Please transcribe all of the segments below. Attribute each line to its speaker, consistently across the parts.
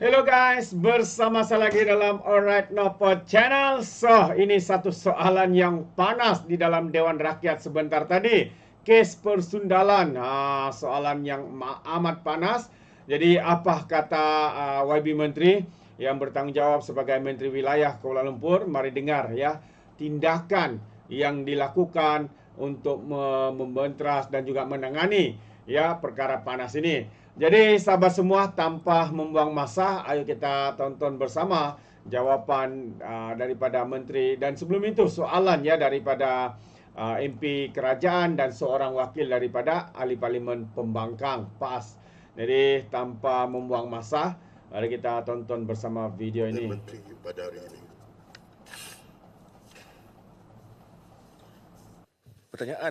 Speaker 1: Hello guys, bersama saya lagi dalam Alright Nopod Channel. So, ini satu soalan yang panas di dalam Dewan Rakyat sebentar tadi. Kes persundalan, soalan yang amat panas. Jadi, apa kata YB Menteri yang bertanggung jawab sebagai Menteri Wilayah Kuala Lumpur? Mari dengar ya, tindakan yang dilakukan untuk membentras dan juga menangani ya perkara panas ini. Jadi sahabat semua, tanpa membuang masa, ayo kita tonton bersama jawapan daripada Menteri. Dan sebelum itu soalan ya daripada MP Kerajaan dan seorang wakil daripada Ahli Parlimen Pembangkang PAS. Jadi tanpa membuang masa, mari kita tonton bersama video ini.
Speaker 2: Menteri pada hari ini.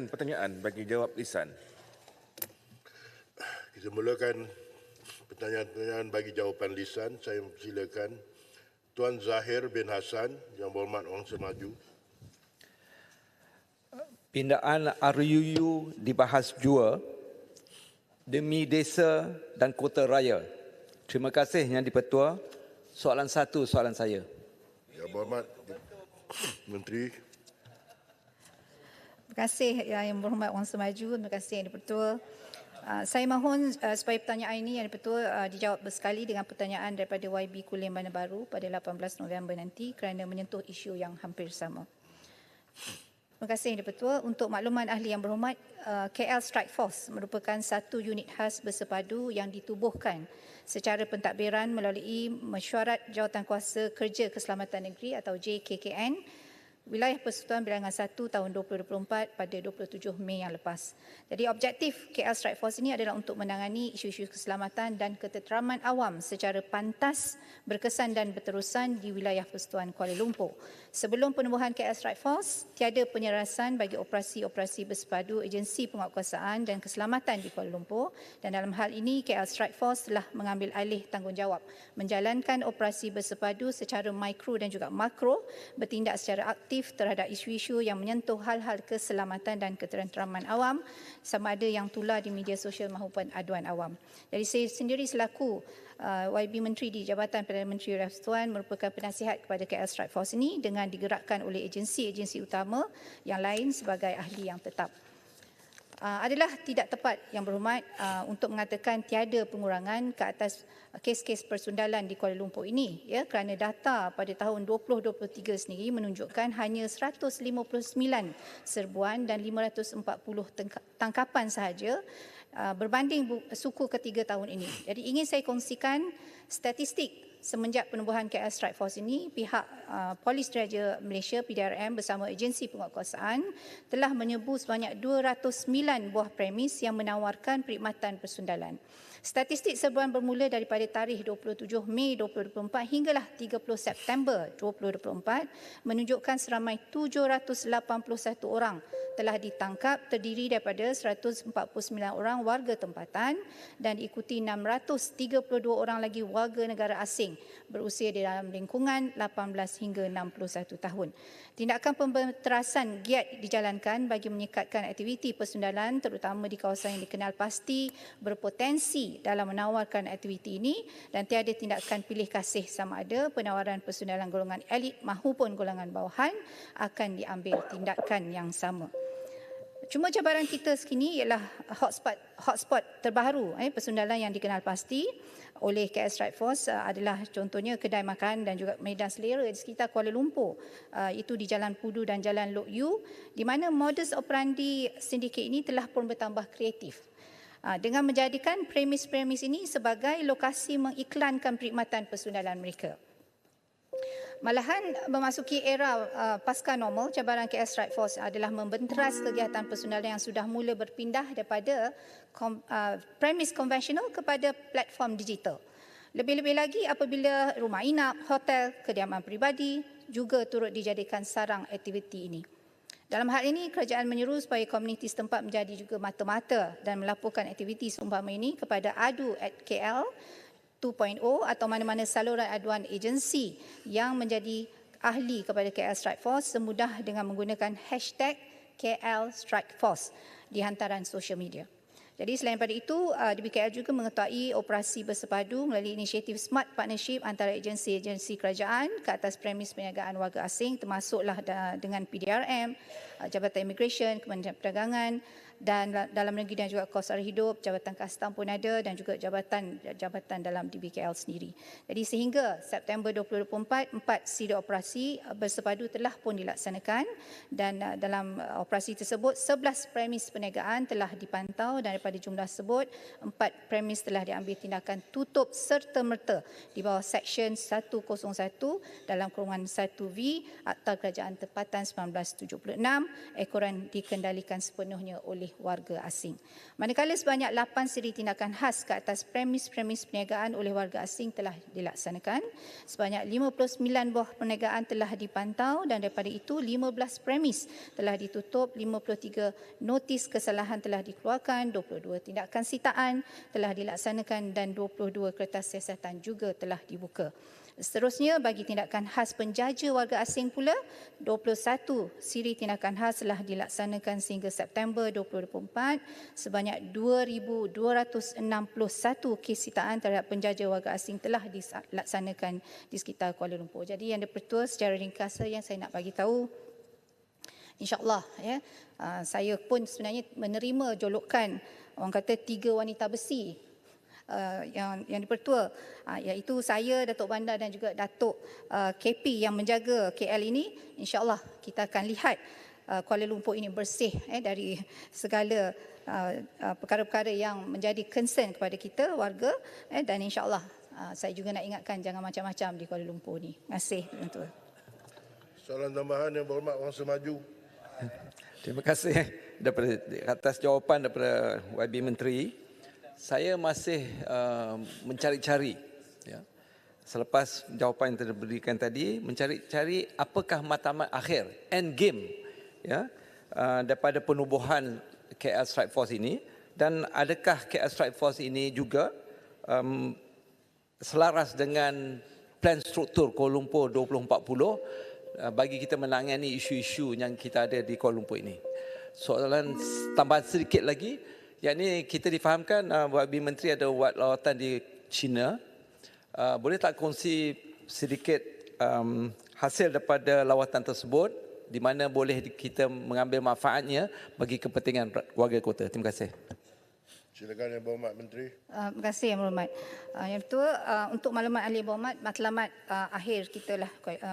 Speaker 3: Pertanyaan bagi jawab lisan.
Speaker 2: Kita mulakan pertanyaan-pertanyaan bagi jawapan lisan. Saya silakan Tuan Zahir bin Hassan, Yang Berhormat Wang Semaju.
Speaker 4: Pindaan RUU dibahas jua demi desa dan kota raya. Terima kasih Yang di-Pertua. Soalan satu, soalan saya.
Speaker 2: Yang Berhormat Menteri.
Speaker 5: Terima kasih Yang Berhormat Wang Semaju. Terima kasih Yang di-Pertua. Saya mohon supaya pertanyaan ini Yang di-Pertua dijawab bersekali dengan pertanyaan daripada YB Kulim Bandar Baru pada 18 November nanti kerana menyentuh isu yang hampir sama. Terima kasih Yang di-Pertua. Untuk makluman ahli Yang Berhormat, KL Strike Force merupakan satu unit khas bersepadu yang ditubuhkan secara pentadbiran melalui Mesyuarat Jawatankuasa Kerja Keselamatan Negeri atau JKKN Wilayah Persekutuan Bilangan 1 tahun 2024 pada 27 Mei yang lepas. Jadi objektif KL Strike Force ini adalah untuk menangani isu-isu keselamatan dan ketenteraman awam secara pantas, berkesan dan berterusan di wilayah Persekutuan Kuala Lumpur. Sebelum penubuhan KL Strike Force, tiada penyerasan bagi operasi-operasi bersepadu agensi penguatkuasaan dan keselamatan di Kuala Lumpur, dan dalam hal ini KL Strike Force telah mengambil alih tanggungjawab menjalankan operasi bersepadu secara mikro dan juga makro, bertindak secara aktif terhadap isu-isu yang menyentuh hal-hal keselamatan dan ketenteraman awam, sama ada yang tular di media sosial maupun aduan awam. Jadi saya sendiri selaku YB Menteri di Jabatan Perdana Menteri Wilayah Persekutuan merupakan penasihat kepada KL Strike Force ini dengan digerakkan oleh agensi-agensi utama yang lain sebagai ahli yang tetap. Adalah tidak tepat Yang Berhormat untuk mengatakan tiada pengurangan ke atas kes-kes persundalan di Kuala Lumpur ini, ya, kerana data pada tahun 2023 sendiri menunjukkan hanya 159 serbuan dan 540 tangkapan sahaja berbanding suku ketiga tahun ini. Jadi ingin saya kongsikan statistik semenjak penubuhan KL Strike Force ini, pihak Polis Diraja Malaysia PDRM bersama agensi penguatkuasaan telah menyerbu sebanyak 209 buah premis yang menawarkan perkhidmatan persundalan. Statistik serbuan bermula daripada tarikh 27 Mei 2024 hinggalah 30 September 2024 menunjukkan seramai 781 orang telah ditangkap, terdiri daripada 149 orang warga tempatan dan diikuti 632 orang lagi warga negara asing berusia di dalam lingkungan 18 hingga 61 tahun. Tindakan pembenterasan giat dijalankan bagi menyekatkan aktiviti persundalan terutama di kawasan yang dikenal pasti berpotensi dalam menawarkan aktiviti ini, dan tiada tindakan pilih kasih sama ada penawaran persundalan golongan elit maupun golongan bawahan akan diambil tindakan yang sama. Cuma cabaran kita sekini ialah hotspot terbaru persundalan yang dikenal pasti oleh KL Strike Force adalah contohnya kedai makan dan juga medan selera di sekitar Kuala Lumpur, itu di Jalan Pudu dan Jalan Lok Yu, di mana modus operandi sindiket ini telah pun bertambah kreatif dengan menjadikan premis-premis ini sebagai lokasi mengiklankan perkhidmatan persundalan mereka. Malahan memasuki era pasca normal, cabaran KL Strike Force adalah membenteras kegiatan persundalan yang sudah mula berpindah daripada premis konvensional kepada platform digital. Lebih-lebih lagi apabila rumah inap, hotel, kediaman peribadi juga turut dijadikan sarang aktiviti ini. Dalam hal ini, kerajaan menyeru supaya komuniti setempat menjadi juga mata-mata dan melaporkan aktiviti seumpama ini kepada adu@kl 2.0 atau mana-mana saluran aduan agensi yang menjadi ahli kepada KL Strike Force semudah dengan menggunakan hashtag KL Strike Force di hantaran sosial media. Jadi selain pada itu, DBKL juga mengetahui operasi bersepadu melalui inisiatif Smart Partnership antara agensi-agensi kerajaan ke atas premis perniagaan warga asing, termasuklah dengan PDRM, Jabatan Immigration, Kementerian Perdagangan, dan dalam negeri dan juga kos sara hidup, Jabatan Kastam pun ada, dan juga jabatan dalam DBKL sendiri. Jadi sehingga September 2024, 4 siri operasi bersepadu telah pun dilaksanakan, dan dalam operasi tersebut 11 premis perniagaan telah dipantau, dan daripada jumlah tersebut 4 premis telah diambil tindakan tutup serta-merta di bawah Seksyen 101 dalam kurungan 1V Akta Kerajaan Tempatan 1976, ekoran dikendalikan sepenuhnya oleh warga asing. Manakala sebanyak 8 siri tindakan khas ke atas premis-premis perniagaan oleh warga asing telah dilaksanakan, sebanyak 59 buah perniagaan telah dipantau, dan daripada itu 15 premis telah ditutup, 53 notis kesalahan telah dikeluarkan, 22 tindakan sitaan telah dilaksanakan, dan 22 kertas siasatan juga telah dibuka. Seterusnya, bagi tindakan khas penjaja warga asing pula, 21 siri tindakan khas telah dilaksanakan sehingga September 2024, sebanyak 2,261 kes sitaan terhadap penjaja warga asing telah dilaksanakan di sekitar Kuala Lumpur. Jadi yang di-Pertua secara ringkas yang saya nak bagi tahu, InsyaAllah saya pun sebenarnya menerima jolukan orang kata 3 wanita besi yang di-Pertua, iaitu saya, Datuk Bandar dan juga Datuk KP yang menjaga KL ini. InsyaAllah kita akan lihat Kuala Lumpur ini bersih dari segala perkara-perkara yang menjadi concern kepada kita warga, dan insyaAllah saya juga nak ingatkan jangan macam-macam di Kuala Lumpur ni. Terima kasih, Tuan.
Speaker 2: Soalan tambahan Yang Berhormat Wang Semaju.
Speaker 4: Terima kasih daripada atas jawapan daripada YB Menteri. Saya masih mencari-cari, ya, selepas jawapan yang diberikan tadi, mencari-cari apakah matlamat akhir, end game, ya, daripada penubuhan KL Strike Force ini, dan adakah KL Strike Force ini juga selaras dengan plan struktur Kuala Lumpur 2040 bagi kita menangani isu-isu yang kita ada di Kuala Lumpur ini. Soalan tambahan sedikit lagi, yakni kita difahamkan YB Menteri ada buat lawatan di China. Boleh tak kongsi sedikit hasil daripada lawatan tersebut, di mana boleh kita mengambil manfaatnya bagi kepentingan warga kota? Terima kasih.
Speaker 2: Silakan Yang Berhormat Menteri.
Speaker 5: Terima kasih Yang Berhormat. Yang betul, untuk maklumat ahli berhormat, matlamat akhir kita lah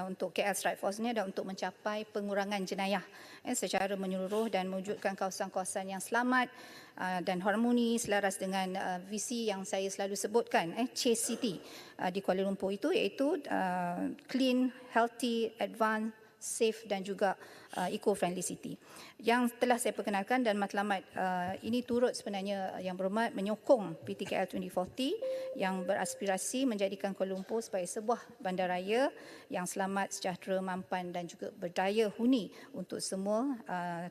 Speaker 5: untuk KL Strike Force ni adalah untuk mencapai pengurangan jenayah secara menyeluruh dan mewujudkan kawasan-kawasan yang selamat dan harmoni selaras dengan visi yang saya selalu sebutkan, Chase City di Kuala Lumpur itu, iaitu clean, healthy, advanced, safe dan juga eco-friendly city. Yang telah saya perkenalkan, dan matlamat ini turut sebenarnya Yang Berhormat menyokong PTKL 2040 yang beraspirasi menjadikan Kuala Lumpur sebagai sebuah bandaraya yang selamat, sejahtera, mampan dan juga berdaya huni untuk semua,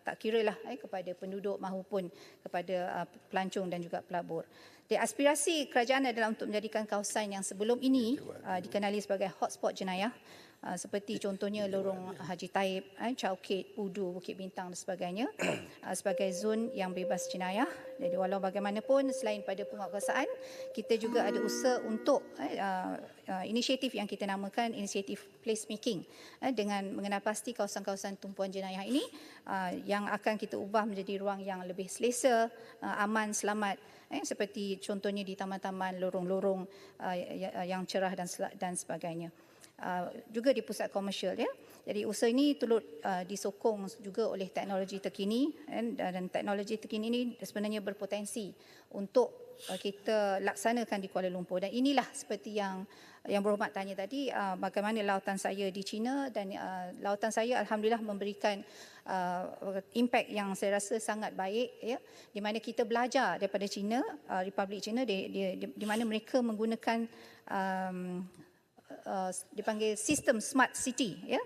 Speaker 5: tak kiralah kepada penduduk maupun kepada pelancong dan juga pelabur. Jadi aspirasi kerajaan adalah untuk menjadikan kawasan yang sebelum ini dikenali sebagai hotspot jenayah, seperti contohnya Lorong Haji Taib, Chowkit, Pudu, Bukit Bintang dan sebagainya, sebagai zon yang bebas jenayah. Jadi walau bagaimanapun, selain pada penguatkuasaan, kita juga ada usaha untuk inisiatif yang kita namakan inisiatif placemaking, dengan mengenal pasti kawasan-kawasan tumpuan jenayah ini yang akan kita ubah menjadi ruang yang lebih selesa, aman, selamat, seperti contohnya di taman-taman, lorong-lorong yang cerah dan sebagainya. Juga di pusat komersial, ya. Jadi usaha ini turut disokong juga oleh teknologi terkini, dan teknologi terkini ini sebenarnya berpotensi untuk kita laksanakan di Kuala Lumpur. Dan inilah seperti yang Berhormat tanya tadi, bagaimana lawatan saya di China, dan lawatan saya alhamdulillah memberikan impact yang saya rasa sangat baik, ya, di mana kita belajar daripada China, Republik China, di mana mereka menggunakan dipanggil sistem smart city, ya.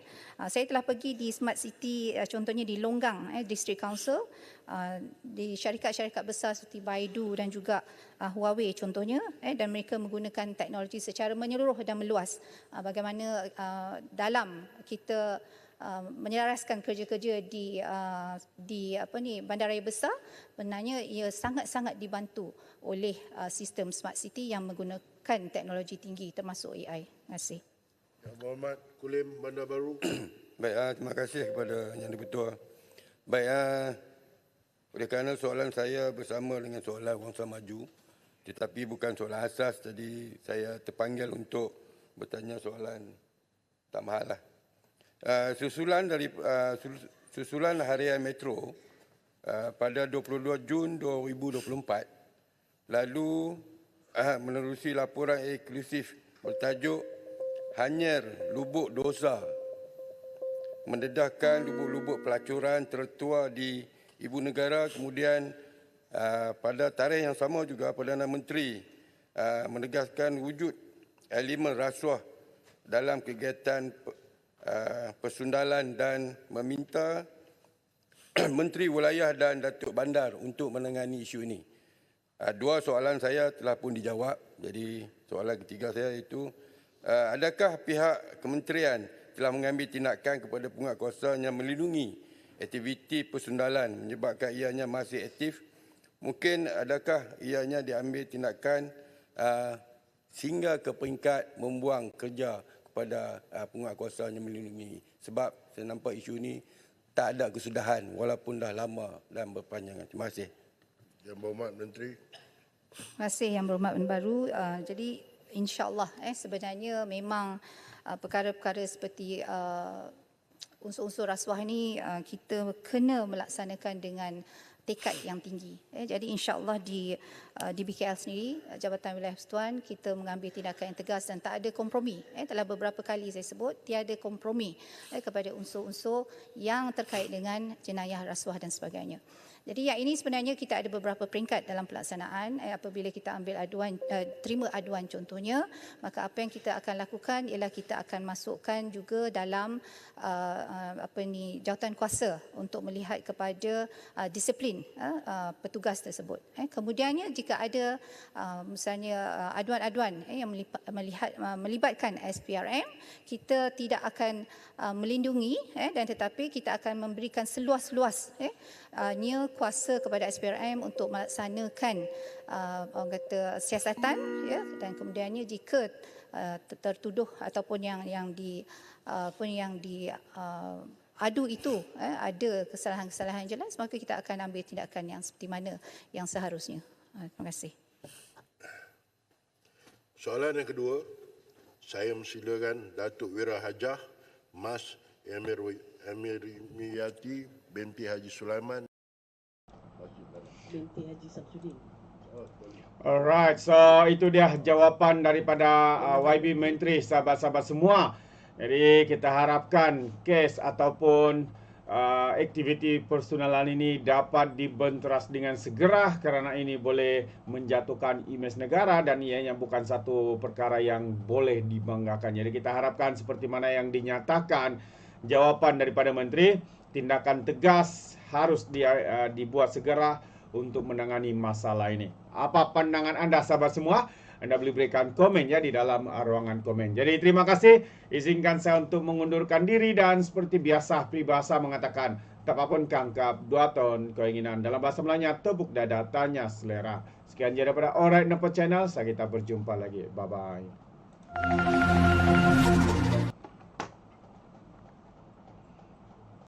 Speaker 5: Saya telah pergi di smart city, contohnya di Longgang District Council, di syarikat-syarikat besar seperti Baidu dan juga Huawei contohnya, dan mereka menggunakan teknologi secara menyeluruh dan meluas. Bagaimana dalam kita menyelaraskan kerja-kerja di bandaraya besar, benarnya ia sangat-sangat dibantu oleh sistem smart city yang menggunakan teknologi tinggi termasuk AI. Terima kasih.
Speaker 2: Yang Berhormat Kulim Bandar Baru.
Speaker 6: Baik, terima kasih kepada Yang di-Pertua. Baik, oleh kerana soalan saya bersama dengan soalan Wangsa Maju, tetapi bukan soalan asas, jadi saya terpanggil untuk bertanya soalan tambahan lah. Susulan Harian Metro pada 22 Jun 2024 lalu menerusi laporan eksklusif bertajuk Hanyir Lubuk Dosa mendedahkan lubuk-lubuk pelacuran tertua di Ibu Negara. Kemudian pada tarikh yang sama juga Perdana Menteri menegaskan wujud elemen rasuah dalam kegiatan persundalan dan meminta Menteri Wilayah dan Datuk Bandar untuk menangani isu ini. Dua soalan saya telah pun dijawab. Jadi soalan ketiga saya itu, adakah pihak kementerian telah mengambil tindakan kepada penguatkuasa yang melindungi aktiviti persundalan menyebabkan ianya masih aktif? Mungkin adakah ianya diambil tindakan sehingga ke peringkat membuang kerja kepada penguatkuasa yang melindungi? Sebab saya nampak isu ini tak ada kesudahan walaupun dah lama dan berpanjangan. Terima kasih.
Speaker 2: Yang Berhormat Menteri.
Speaker 5: Terima kasih Yang Berhormat Menteri Baru. Jadi insya-Allah sebenarnya memang perkara-perkara seperti unsur-unsur rasuah ini kita kena melaksanakan dengan tekad yang tinggi. Jadi insya-Allah di BKL sendiri, Jabatan Wilayah Persekutuan, kita mengambil tindakan yang tegas dan tak ada kompromi. Telah beberapa kali saya sebut tiada kompromi kepada unsur-unsur yang terkait dengan jenayah rasuah dan sebagainya. Jadi yang ini sebenarnya kita ada beberapa peringkat dalam pelaksanaan. Apabila kita ambil aduan, terima aduan contohnya, maka apa yang kita akan lakukan ialah kita akan masukkan juga dalam jawatan kuasa untuk melihat kepada disiplin petugas tersebut. Kemudiannya jika ada misalnya aduan-aduan yang melibatkan SPRM, kita tidak akan melindungi dan tetapi kita akan memberikan seluas-luasnya kuasa kepada SPRM untuk melaksanakan orang kata siasatan, dan kemudiannya jika tertuduh ataupun yang adu itu ada kesalahan-kesalahan jelas, maka kita akan ambil tindakan yang seperti mana yang seharusnya. Terima kasih.
Speaker 2: Soalan yang kedua, saya memsilakan Datuk Wira Hajah Mas Emirmiyati binti Haji Sulaiman.
Speaker 7: Binti Haji Samsudin.
Speaker 1: Alright, so itu dia jawapan daripada YB Menteri, sahabat-sahabat semua. Jadi kita harapkan kes ataupun aktiviti persundalan ini dapat dibenteras dengan segera kerana ini boleh menjatuhkan imej negara dan ianya bukan satu perkara yang boleh dibanggakan. Jadi kita harapkan seperti mana yang dinyatakan jawapan daripada Menteri, tindakan tegas harus dibuat segera untuk menangani masalah ini. Apa pandangan anda sahabat semua? Anda boleh berikan komen ya di dalam ruangan komen. Jadi terima kasih. Izinkan saya untuk mengundurkan diri dan seperti biasa peribahasa mengatakan tapapun kangkap 2 ton keinginan. Dalam bahasa Melayunya tepuk dada tanya selera. Sekian je daripada Alright Nampak Channel. Kita berjumpa lagi. Bye bye.